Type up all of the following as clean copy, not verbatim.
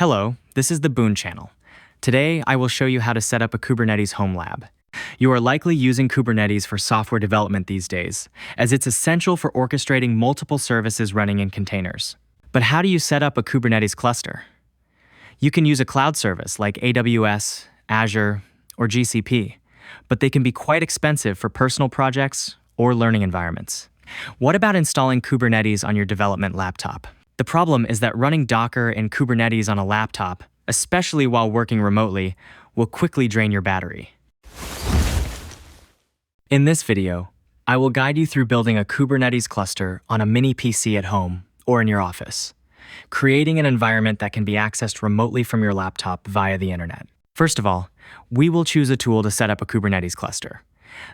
Hello, this is the Boon channel. Today, I will show you how to set up a Kubernetes home lab. You are likely using Kubernetes for software development these days, as it's essential for orchestrating multiple services running in containers. But how do you set up a Kubernetes cluster? You can use a cloud service like AWS, Azure, or GCP, but they can be quite expensive for personal projects or learning environments. What about installing Kubernetes on your development laptop? The problem is that running Docker and Kubernetes on a laptop, especially while working remotely, will quickly drain your battery. In this video, I will guide you through building a Kubernetes cluster on a mini PC at home or in your office, creating an environment that can be accessed remotely from your laptop via the internet. First of all, we will choose a tool to set up a Kubernetes cluster.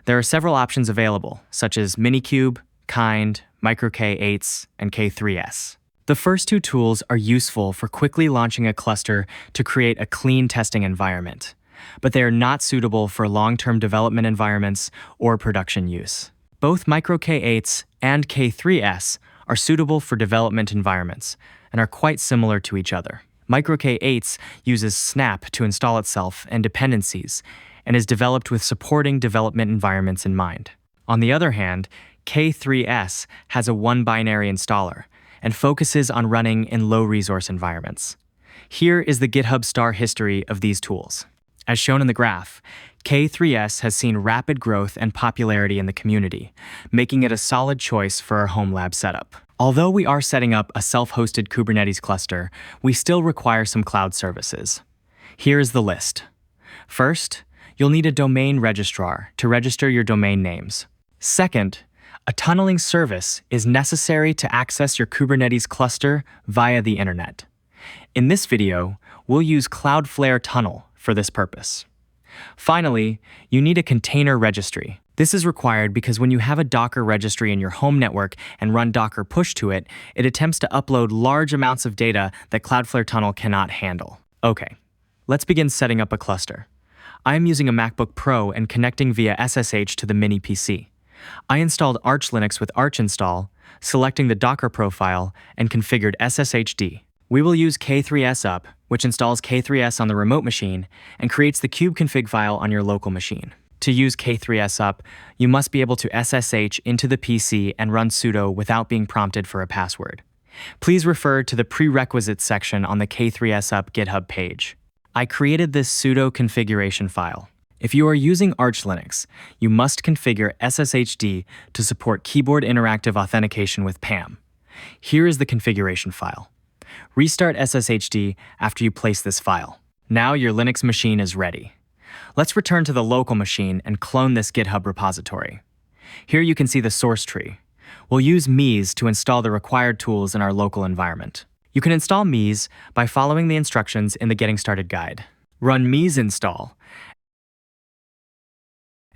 There are several options available, such as Minikube, Kind, k3s, and k3s. The first two tools are useful for quickly launching a cluster to create a clean testing environment, but they are not suitable for long-term development environments or production use. Both k3s and k3s are suitable for development environments and are quite similar to each other. k3s uses Snap to install itself and dependencies and is developed with supporting development environments in mind. On the other hand, k3s has a one-binary installer and focuses on running in low-resource environments. Here is the GitHub star history of these tools. As shown in the graph, k3s has seen rapid growth and popularity in the community, making it a solid choice for our home lab setup. Although we are setting up a self-hosted Kubernetes cluster, we still require some cloud services. Here is the list. First, you'll need a domain registrar to register your domain names. Second, a tunneling service is necessary to access your Kubernetes cluster via the internet. In this video, we'll use Cloudflare Tunnel for this purpose. Finally, you need a container registry. This is required because when you have a Docker registry in your home network and run Docker push to it, it attempts to upload large amounts of data that Cloudflare Tunnel cannot handle. Okay, let's begin setting up a cluster. I am using a MacBook Pro and connecting via SSH to the mini PC. I installed Arch Linux with Arch install, selecting the Docker profile, and configured SSHD. We will use k3s up, which installs k3s on the remote machine and creates the kubeconfig file on your local machine. To use k3s up, you must be able to SSH into the PC and run sudo without being prompted for a password. Please refer to the Prerequisites section on the k3s up GitHub page. I created this sudo configuration file. If you are using Arch Linux, you must configure SSHD to support keyboard interactive authentication with PAM. Here is the configuration file. Restart SSHD after you place this file. Now your Linux machine is ready. Let's return to the local machine and clone this GitHub repository. Here you can see the source tree. We'll use mise to install the required tools in our local environment. You can install mise by following the instructions in the Getting Started guide. Run mise install,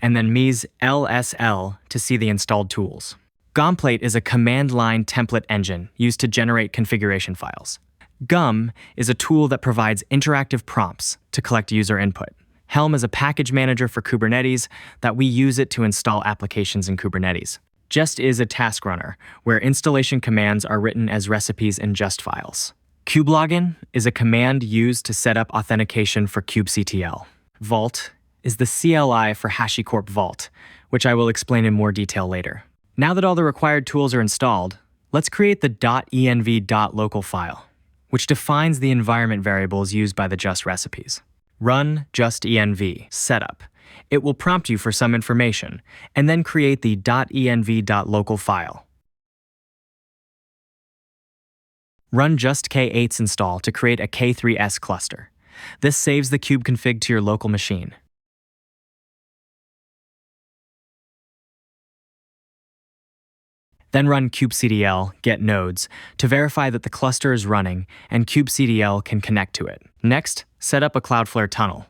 and then mise lsl to see the installed tools. Gomplate is a command line template engine used to generate configuration files. Gum is a tool that provides interactive prompts to collect user input. Helm is a package manager for Kubernetes that we use it to install applications in Kubernetes. Just is a task runner, where installation commands are written as recipes in just files. Kubelogin is a command used to set up authentication for kubectl. Vault is the CLI for HashiCorp Vault, which I will explain in more detail later. Now that all the required tools are installed, let's create the .env.local file, which defines the environment variables used by the just recipes. Run justenv setup. It will prompt you for some information, and then create the .env.local file. Run just k3s install to create a k3s cluster. This saves the kubeconfig to your local machine. Then run kubectl get nodes to verify that the cluster is running and kubectl can connect to it. Next, set up a Cloudflare tunnel.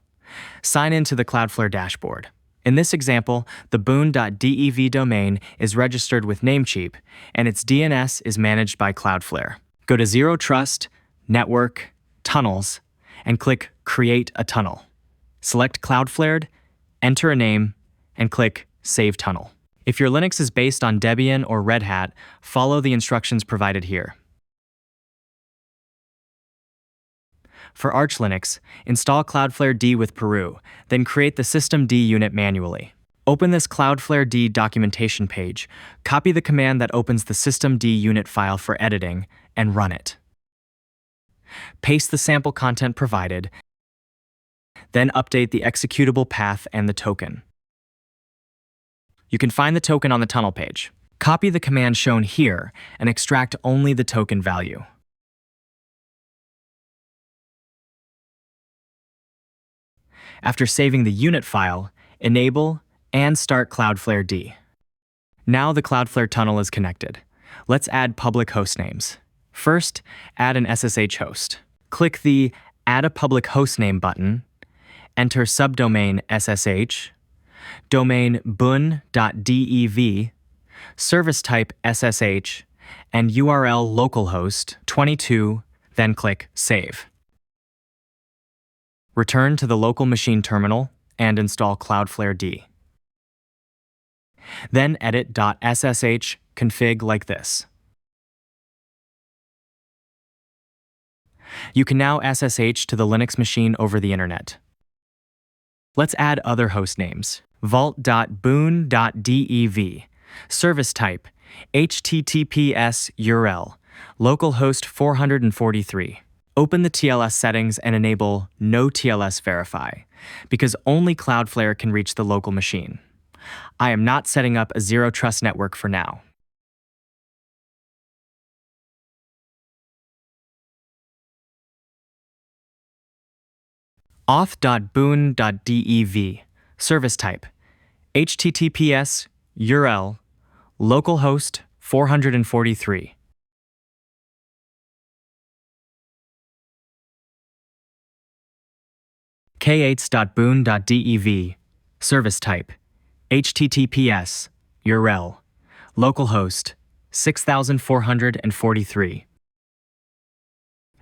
Sign into the Cloudflare dashboard. In this example, the boon.dev domain is registered with Namecheap, and its DNS is managed by Cloudflare. Go to Zero Trust, Network, Tunnels, and click Create a Tunnel. Select Cloudflared, enter a name, and click Save Tunnel. If your Linux is based on Debian or Red Hat, follow the instructions provided here. For Arch Linux, install Cloudflare D with Peru, then create the systemd unit manually. Open this Cloudflare D documentation page, copy the command that opens the systemd unit file for editing, and run it. Paste the sample content provided, then update the executable path and the token. You can find the token on the tunnel page. Copy the command shown here and extract only the token value. After saving the unit file, enable and start Cloudflare D. Now the Cloudflare tunnel is connected. Let's add public host names. First, add an SSH host. Click the Add a Public Hostname button, enter subdomain SSH, domain bun.dev, service type SSH, and URL localhost 22, then click Save. Return to the local machine terminal and install Cloudflare D. Then edit .ssh config like this. You can now SSH to the Linux machine over the internet. Let's add other host names. vault.boon.dev, service type, HTTPS URL, localhost 443. Open the TLS settings and enable No TLS Verify, because only Cloudflare can reach the local machine. I am not setting up a zero trust network for now. auth.boon.dev, service type, HTTPS URL, localhost 443. k3s.boon.dev, service type, HTTPS URL, localhost 6443.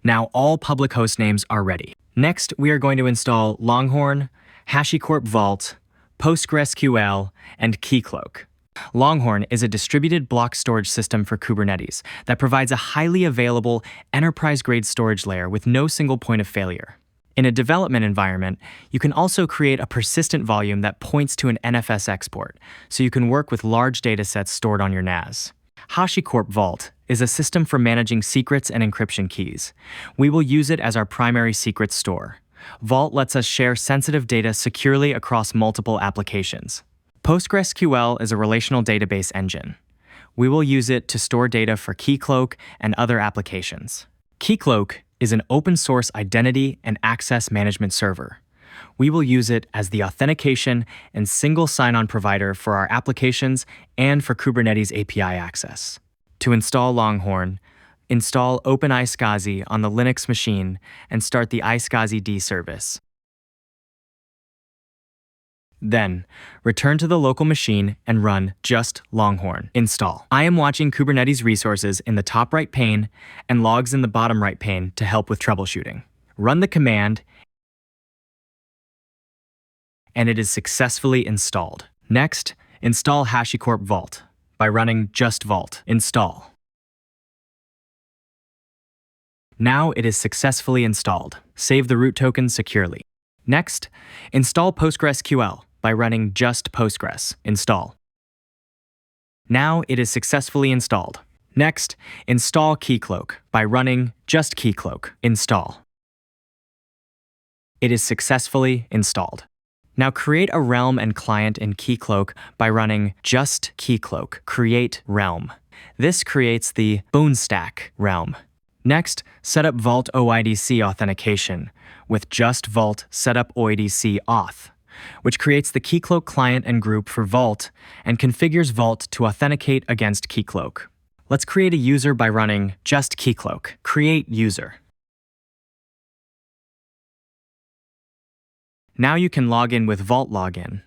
Now all public host names are ready. Next, we are going to install Longhorn, HashiCorp Vault, PostgreSQL, and Keycloak. Longhorn is a distributed block storage system for Kubernetes that provides a highly available, enterprise-grade storage layer with no single point of failure. In a development environment, you can also create a persistent volume that points to an NFS export, so you can work with large datasets stored on your NAS. HashiCorp Vault is a system for managing secrets and encryption keys. We will use it as our primary secrets store. Vault lets us share sensitive data securely across multiple applications. PostgreSQL is a relational database engine. We will use it to store data for Keycloak and other applications. Keycloak is an open-source identity and access management server. We will use it as the authentication and single sign-on provider for our applications and for Kubernetes API access. To install Longhorn, install OpenISCSI on the Linux machine and start the iSCSI D service. Then, return to the local machine and run just Longhorn install. I am watching Kubernetes resources in the top right pane and logs in the bottom right pane to help with troubleshooting. Run the command, and it is successfully installed. Next, install HashiCorp Vault by running just vault install. Now it is successfully installed. Save the root token securely. Next, install PostgreSQL by running just Postgres install. Now it is successfully installed. Next, install Keycloak by running just Keycloak install. It is successfully installed. Now create a realm and client in Keycloak by running just Keycloak create realm. This creates the Boonstack realm. Next, set up Vault OIDC authentication with just Vault setup OIDC auth, which creates the Keycloak client and group for Vault and configures Vault to authenticate against Keycloak. Let's create a user by running just Keycloak create user. Now you can log in with Vault Login.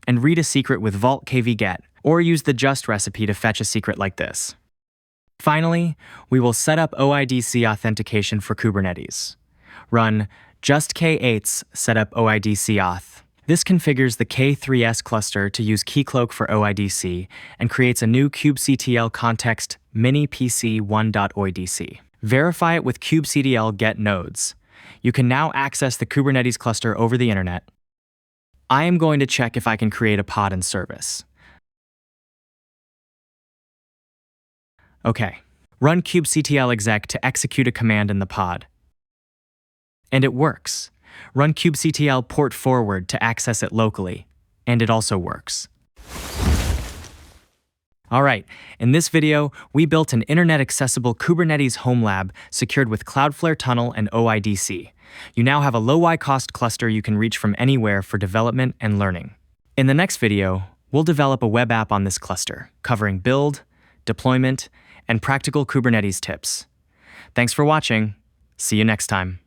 And read a secret with Vault kvget, or use the just recipe to fetch a secret like this. Finally, we will set up OIDC authentication for Kubernetes. Run just k3s setup OIDC auth. This configures the K3s cluster to use Keycloak for OIDC and creates a new kubectl context mini PC1.oidc. Verify it with kubectl get nodes. You can now access the Kubernetes cluster over the internet. I am going to check if I can create a pod in service. Okay, run kubectl exec to execute a command in the pod. And it works. Run kubectl port forward to access it locally, and it also works. Alright, in this video, we built an internet-accessible Kubernetes home lab secured with Cloudflare Tunnel and OIDC. You now have a low-cost cluster you can reach from anywhere for development and learning. In the next video, we'll develop a web app on this cluster, covering build, deployment, and practical Kubernetes tips. Thanks for watching. See you next time.